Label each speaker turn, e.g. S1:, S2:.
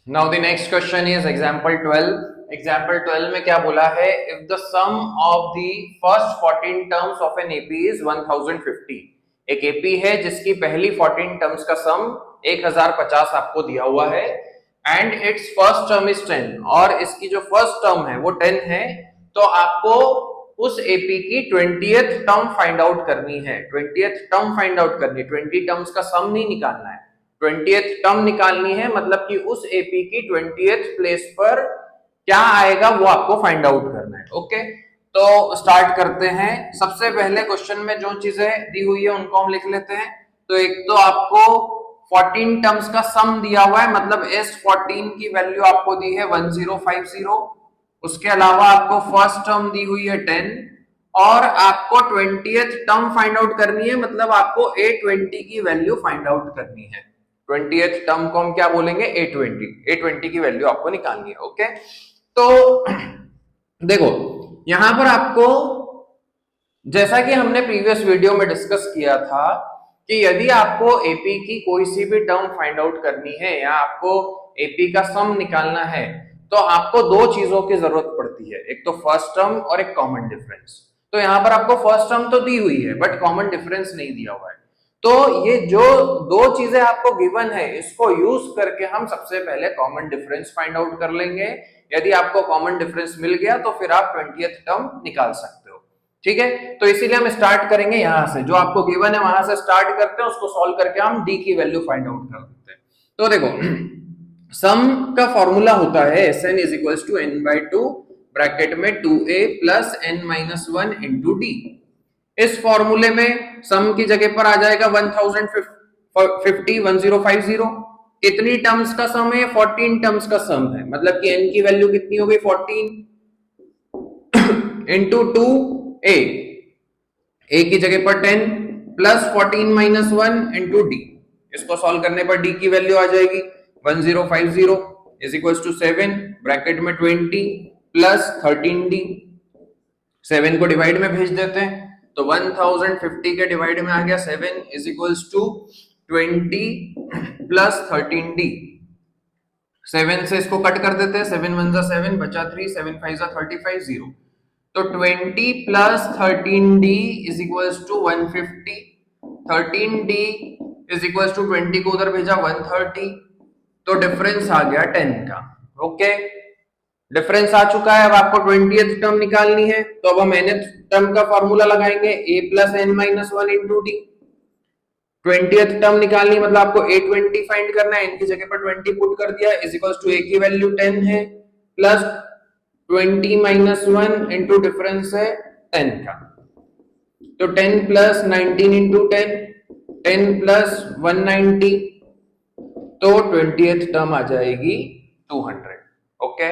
S1: Now the next question is example 12। Example 12 में क्या बोला है, if the sum of the first 14 terms of an AP is 1050। एक AP है जिसकी पहली 14 टर्म्स का सम 1050 आपको दिया हुआ है, and it's first term is 10, और इसकी जो फर्स्ट टर्म है वो 10 है। तो आपको उस एपी की 20th टर्म फाइंड आउट करनी है। 20th टर्म फाइंड आउट करनी है, 20 टर्म्स का सम नहीं निकालना है, 20th टर्म निकालनी है। मतलब कि उस एपी की 20th प्लेस पर क्या आएगा वो आपको फाइंड आउट करना है। ओके, तो स्टार्ट करते हैं। सबसे पहले क्वेश्चन में जो चीजें दी हुई है उनको हम लिख लेते हैं। तो एक तो आपको 14 टर्म्स का सम दिया हुआ है, मतलब S14 की वैल्यू आपको दी है 1050। उसके अलावा आपको फर्स्ट टर्म दी हुई है 10, और आपको 20th टर्म फाइंड आउट करनी है, मतलब आपको A20 की वैल्यू फाइंड आउट करनी है। 20th टर्म को हम क्या बोलेंगे, A20 की वैल्यू आपको निकालनी है। ओके, तो देखो यहां पर आपको, जैसा कि हमने प्रीवियस वीडियो में डिस्कस किया था, कि यदि आपको एपी की कोई सी भी टर्म फाइंड आउट करनी है या आपको एपी का सम निकालना है, तो आपको दो चीजों की जरूरत पड़ती है, एक तो फर्स्ट टर्म और एक कॉमन डिफरेंस। तो यहां पर आपको फर्स्ट टर्म तो दी हुई है बट कॉमन डिफरेंस नहीं दिया हुआ है। तो ये जो दो चीजें आपको गिवन है, इसको यूज करके हम सबसे पहले कॉमन डिफरेंस फाइंड आउट कर लेंगे। यदि आपको कॉमन डिफरेंस मिल गया तो फिर आप 20th टर्म निकाल सकते हो। ठीक है, तो इसीलिए हम स्टार्ट करेंगे यहां से, जो आपको गिवन है वहां से स्टार्ट करते हैं, उसको सॉल्व करके हम डी की वैल्यू फाइंड आउट कर देते हैं। तो देखो सम का फॉर्मूला होता है Sn is equal to n/2 bracket में 2a plus n-1 into D. इस फॉर्मूले में सम की जगह पर आ जाएगा 1050। कितनी टर्म्स का सम है, 14 टर्म्स का सम है, मतलब कि n की वैल्यू कितनी हो गई 14 इंटू 2a, a की जगह पर 10 प्लस 14-1 इंटू डी। इसको सॉल्व करने पर डी की वैल्यू आ जाएगी 1050 इज इक्वल टू 7 ब्रैकेट में 20 प्लस 13d। 7 को डिवाइड में भेज देते हैं, तो 1050 के डिवाइड में आ गया 7 is equal to 20 plus 13d। 7 से इसको कट कर देते हैं, 7 1 7 बचा 3, 7 5 35 0। तो 20 plus 13d is equal to 150। 13d is equal to 20 को उधर भेजा 130, तो डिफरेंस आ गया 10 का। ओके, डिफरेंस आ चुका है। अब आपको 20th टर्म निकालनी है, तो अब हम nth टर्म का फॉर्मूला लगाएंगे, a plus n-1 into D. 20th term निकालनी मतलब आपको A20 फाइंड करना है, n की जगह पर 20 पुट कर दिया, इज इक्वल टू a की वैल्यू 10 है प्लस 20-1 इंटू डिफरेंस है 10 का, तो 10 प्लस 19 इंटू 10, 10 प्लस 190, तो 20th टर्म आ जाएगी 200। ओके,